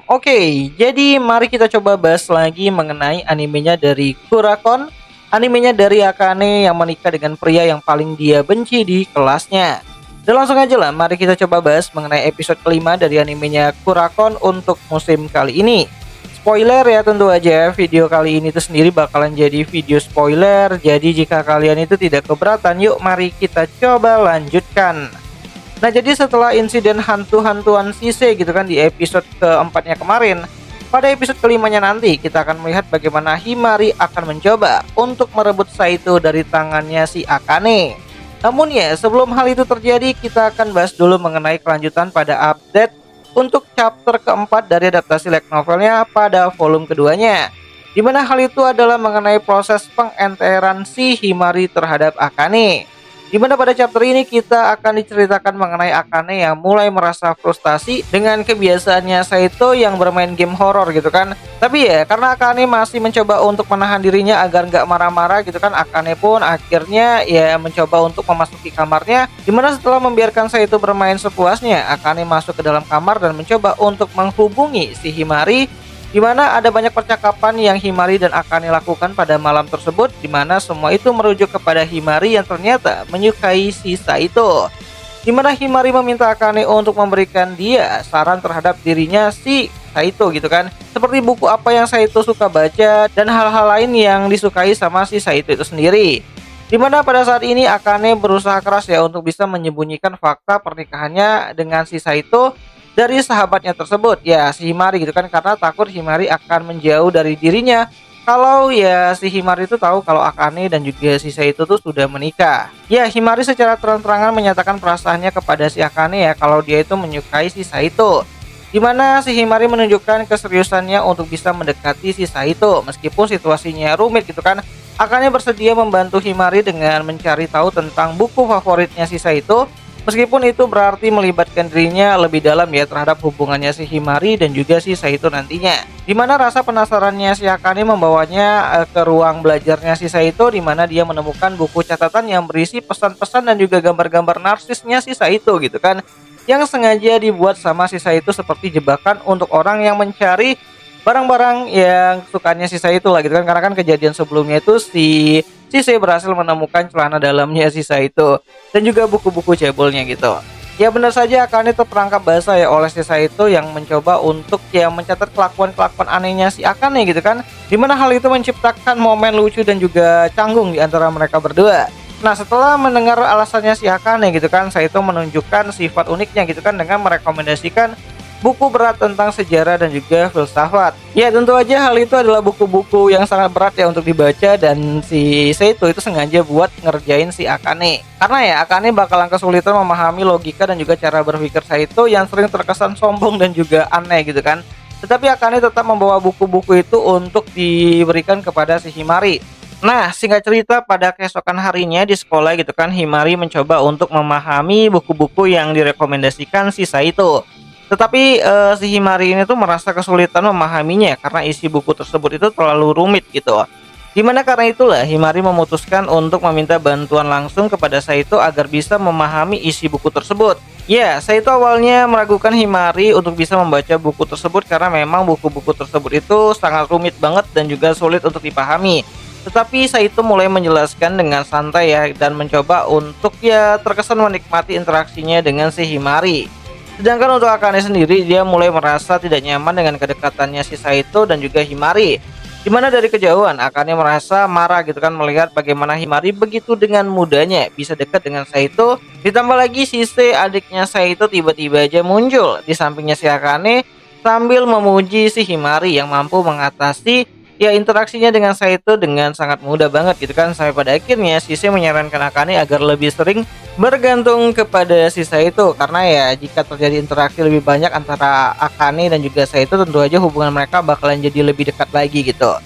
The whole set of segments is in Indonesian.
Oke, jadi mari kita coba bahas lagi mengenai animenya dari Kurakon, animenya dari Akane yang menikah dengan pria yang paling dia benci di kelasnya. Dan langsung aja lah, mari kita coba bahas mengenai episode kelima dari animenya Kurakon untuk musim kali ini. Spoiler ya, tentu aja video kali ini tuh sendiri bakalan jadi video spoiler. Jadi jika kalian itu tidak keberatan, yuk mari kita coba lanjutkan. Nah, jadi setelah insiden hantu-hantuan Sise gitu kan di episode keempatnya kemarin, pada episode kelimanya nanti kita akan melihat bagaimana Himari akan mencoba untuk merebut Saito dari tangannya si Akane. Namun ya, sebelum hal itu terjadi, kita akan bahas dulu mengenai kelanjutan pada update untuk chapter keempat dari adaptasi light novelnya pada volume keduanya. Dimana hal itu adalah mengenai proses pengenteran si Himari terhadap Akane. Dimana pada chapter ini kita akan diceritakan mengenai Akane yang mulai merasa frustasi dengan kebiasaannya Saito yang bermain game horor gitu kan. Tapi ya karena Akane masih mencoba untuk menahan dirinya agar nggak marah-marah gitu kan, Akane pun akhirnya ya mencoba untuk memasuki kamarnya. Dimana setelah membiarkan Saito bermain sepuasnya, Akane masuk ke dalam kamar dan mencoba untuk menghubungi si Himari, di mana ada banyak percakapan yang Himari dan Akane lakukan pada malam tersebut, di mana semua itu merujuk kepada Himari yang ternyata menyukai si Saito. Di mana Himari meminta Akane untuk memberikan dia saran terhadap dirinya si Saito gitu kan. Seperti buku apa yang Saito suka baca dan hal-hal lain yang disukai sama si Saito itu sendiri. Dimana pada saat ini Akane berusaha keras ya untuk bisa menyembunyikan fakta pernikahannya dengan si Saito dari sahabatnya tersebut, ya si Himari gitu kan, karena takut Himari akan menjauh dari dirinya kalau ya si Himari itu tahu kalau Akane dan juga si Saito tuh sudah menikah. Ya, Himari secara terang-terangan menyatakan perasaannya kepada si Akane ya kalau dia itu menyukai si Saito. Dimana si Himari menunjukkan keseriusannya untuk bisa mendekati si Saito meskipun situasinya rumit gitu kan. Akane bersedia membantu Himari dengan mencari tahu tentang buku favoritnya si Saito, meskipun itu berarti melibatkan dirinya lebih dalam ya terhadap hubungannya si Himari dan juga si Saito nantinya. Dimana rasa penasarannya si Akane membawanya ke ruang belajarnya si Saito, dimana dia menemukan buku catatan yang berisi pesan-pesan dan juga gambar-gambar narsisnya si Saito gitu kan, yang sengaja dibuat sama si Saito seperti jebakan untuk orang yang mencari barang-barang yang sukanya si Saito lah gitu kan, karena kan kejadian sebelumnya itu si Sise berhasil menemukan celana dalamnya si Saito dan juga buku-buku cebolnya gitu. Ya benar saja Akane terperangkap basah ya oleh si Saito yang mencoba untuk ya mencatat kelakuan-kelakuan anehnya si Akane gitu kan. Dimana hal itu menciptakan momen lucu dan juga canggung di antara mereka berdua. Nah, setelah mendengar alasannya si Akane gitu kan, Saito menunjukkan sifat uniknya gitu kan dengan merekomendasikan buku berat tentang sejarah dan juga filsafat. Ya tentu aja hal itu adalah buku-buku yang sangat berat ya untuk dibaca, dan si Saito itu sengaja buat ngerjain si Akane. Karena ya Akane bakalan kesulitan memahami logika dan juga cara berpikir Saito yang sering terkesan sombong dan juga aneh gitu kan. Tetapi Akane tetap membawa buku-buku itu untuk diberikan kepada si Himari. Nah, singkat cerita pada keesokan harinya di sekolah gitu kan, Himari mencoba untuk memahami buku-buku yang direkomendasikan si Saito. Tetapi si Himari ini tuh merasa kesulitan memahaminya karena isi buku tersebut itu terlalu rumit gitu. Dimana karena itulah Himari memutuskan untuk meminta bantuan langsung kepada Saito agar bisa memahami isi buku tersebut. Ya, Saito awalnya meragukan Himari untuk bisa membaca buku tersebut karena memang buku-buku tersebut itu sangat rumit banget dan juga sulit untuk dipahami. Tetapi Saito mulai menjelaskan dengan santai ya dan mencoba untuk ya terkesan menikmati interaksinya dengan si Himari. Sedangkan untuk Akane sendiri, dia mulai merasa tidak nyaman dengan kedekatannya si Saito dan juga Himari. Dimana dari kejauhan Akane merasa marah gitu kan melihat bagaimana Himari begitu dengan mudahnya bisa dekat dengan Saito. Ditambah lagi Sise adiknya Saito tiba-tiba aja muncul di sampingnya si Akane sambil memuji si Himari yang mampu mengatasi ya interaksinya dengan Saito dengan sangat mudah banget gitu kan. Sampai pada akhirnya Sise menyarankan Akane agar lebih sering bergantung kepada si Saito, karena ya jika terjadi interaksi lebih banyak antara Akane dan juga Saito, tentu aja hubungan mereka bakalan jadi lebih dekat lagi gitu.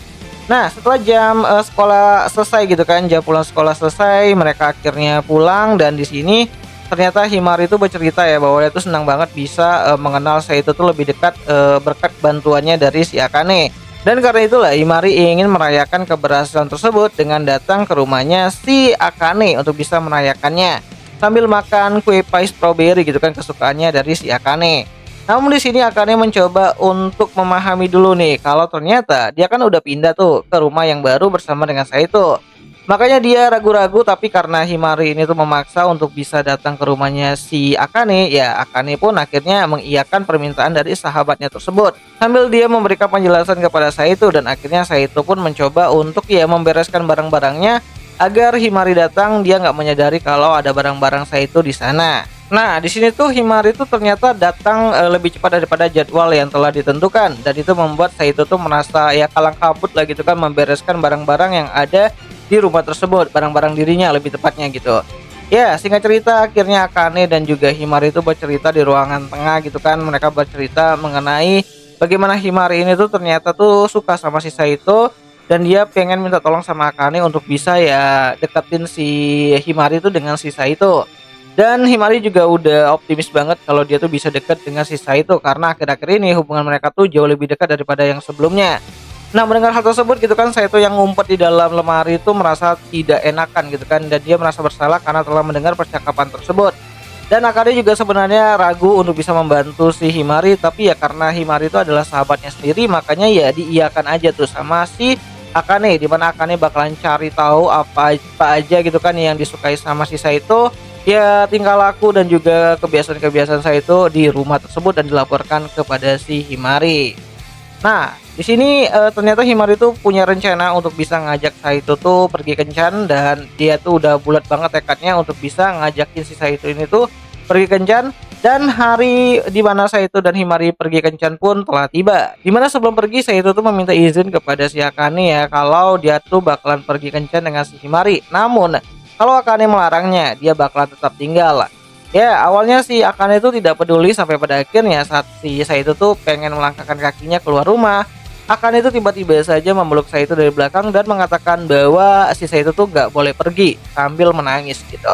Nah, setelah jam sekolah selesai gitu kan, jam pulang sekolah selesai, mereka akhirnya pulang, dan di sini ternyata Himari itu bercerita ya bahwa dia tuh senang banget bisa mengenal Saito tuh lebih dekat berkat bantuannya dari si Akane. Dan karena itulah Himari ingin merayakan keberhasilan tersebut dengan datang ke rumahnya si Akane untuk bisa merayakannya sambil makan kue pie strawberry gitu kan kesukaannya dari si Akane. Namun di sini Akane mencoba untuk memahami dulu nih kalau ternyata dia kan udah pindah tuh ke rumah yang baru bersama dengan Saito. Makanya dia ragu-ragu, tapi karena Himari ini tuh memaksa untuk bisa datang ke rumahnya si Akane, ya Akane pun akhirnya mengiyakan permintaan dari sahabatnya tersebut. Sambil dia memberikan penjelasan kepada Saito, dan akhirnya Saito pun mencoba untuk ya membereskan barang-barangnya agar Himari datang. Dia nggak menyadari kalau ada barang-barang Saito di sana. Nah, di sini tuh Himari tuh ternyata datang lebih cepat daripada jadwal yang telah ditentukan, dan itu membuat Saito tuh merasa ya kalang kabut lah gitu kan, membereskan barang-barang yang ada di rumah tersebut, barang-barang dirinya lebih tepatnya gitu. Ya, singkat cerita akhirnya Akane dan juga Himari itu bercerita di ruangan tengah gitu kan. Mereka bercerita mengenai bagaimana Himari ini tuh ternyata tuh suka sama si Saito, dan dia pengen minta tolong sama Akane untuk bisa ya deketin si Himari itu dengan si Saito. Dan Himari juga udah optimis banget kalau dia tuh bisa deket dengan si Saito, karena akhir-akhir ini hubungan mereka tuh jauh lebih dekat daripada yang sebelumnya. Nah, mendengar hal tersebut gitu kan, Saito yang ngumpet di dalam lemari itu merasa tidak enakan gitu kan, dan dia merasa bersalah karena telah mendengar percakapan tersebut. Dan Akane juga sebenarnya ragu untuk bisa membantu si Himari, tapi ya karena Himari itu adalah sahabatnya sendiri, makanya ya diiyakan aja tuh sama si Akane, dimana Akane bakalan cari tahu apa aja gitu kan yang disukai sama si Saito, ya tingkah laku dan juga kebiasaan-kebiasaan Saito di rumah tersebut, dan dilaporkan kepada si Himari. Nah, di sini ternyata Himari tuh punya rencana untuk bisa ngajak Saito tuh pergi kencan, dan dia tuh udah bulat banget tekadnya untuk bisa ngajakin si Saito ini tuh pergi kencan. Dan hari di mana Saito dan Himari pergi kencan pun telah tiba. Dimana sebelum pergi, Saito tuh meminta izin kepada si Akane ya kalau dia tuh bakalan pergi kencan dengan si Himari. Namun kalau Akane melarangnya, dia bakalan tetap tinggal. Ya, awalnya si Akane itu tidak peduli, sampai pada akhirnya saat si Saito tuh pengen melangkahkan kakinya keluar rumah, Akane itu tiba-tiba saja memeluk Saito dari belakang dan mengatakan bahwa si Saito tuh nggak boleh pergi, sambil menangis gitu.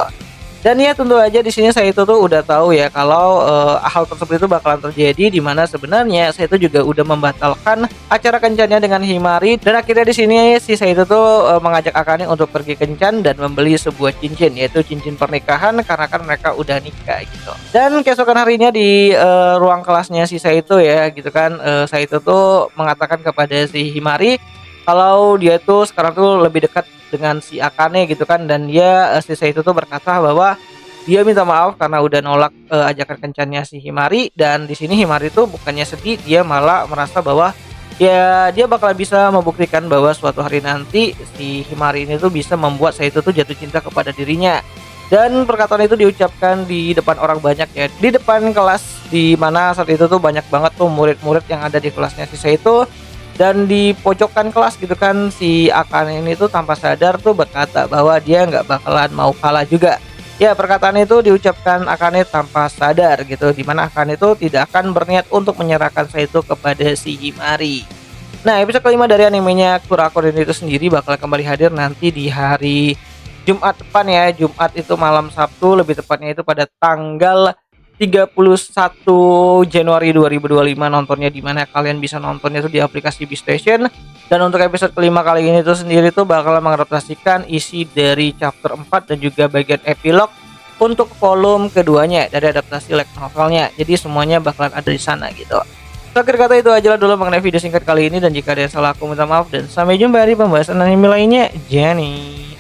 Dan ya tentu aja di sini Saito tuh udah tahu ya kalau hal tersebut itu bakalan terjadi, di mana sebenarnya Saito juga udah membatalkan acara kencannya dengan Himari, dan akhirnya di sini si Saito tuh mengajak Akane untuk pergi kencan dan membeli sebuah cincin, yaitu cincin pernikahan, karena kan mereka udah nikah gitu. Dan keesokan harinya di ruang kelasnya si Saito ya gitu kan, Saito tuh mengatakan kepada si Himari kalau dia tuh sekarang tuh lebih dekat dengan si Akane gitu kan, dan dia si Saito tuh berkata bahwa dia minta maaf karena udah nolak ajakan kencannya si Himari. Dan di sini Himari tuh bukannya sedih, dia malah merasa bahwa ya dia bakal bisa membuktikan bahwa suatu hari nanti si Himari ini tuh bisa membuat Saito tuh jatuh cinta kepada dirinya. Dan perkataan itu diucapkan di depan orang banyak ya, di depan kelas, di mana saat itu tuh banyak banget tuh murid-murid yang ada di kelasnya si Saito. Dan di pojokan kelas gitu kan, si Akane ini tuh tanpa sadar tuh berkata bahwa dia nggak bakalan mau kalah juga. Ya, perkataan itu diucapkan Akane tanpa sadar gitu, dimana Akane itu tidak akan berniat untuk menyerahkan Saito kepada si Himari. Nah, episode kelima dari animenya Kurakon itu sendiri bakal kembali hadir nanti di hari Jumat depan ya. Jumat itu malam Sabtu, lebih tepatnya itu pada tanggal 31 Januari 2025 nontonnya, di mana kalian bisa nontonnya tuh di aplikasi Station. Dan untuk episode kelima kali ini tuh sendiri tuh bakal mengadaptasikan isi dari chapter 4 dan juga bagian epilog untuk volume keduanya dari adaptasi light novelnya. Jadi semuanya bakalan ada di sana gitu. Terakhir kata itu aja lah dulu mengenai video singkat kali ini, dan jika ada yang salah aku minta maaf, dan sampai jumpa di pembahasan anime lainnya. Jenny.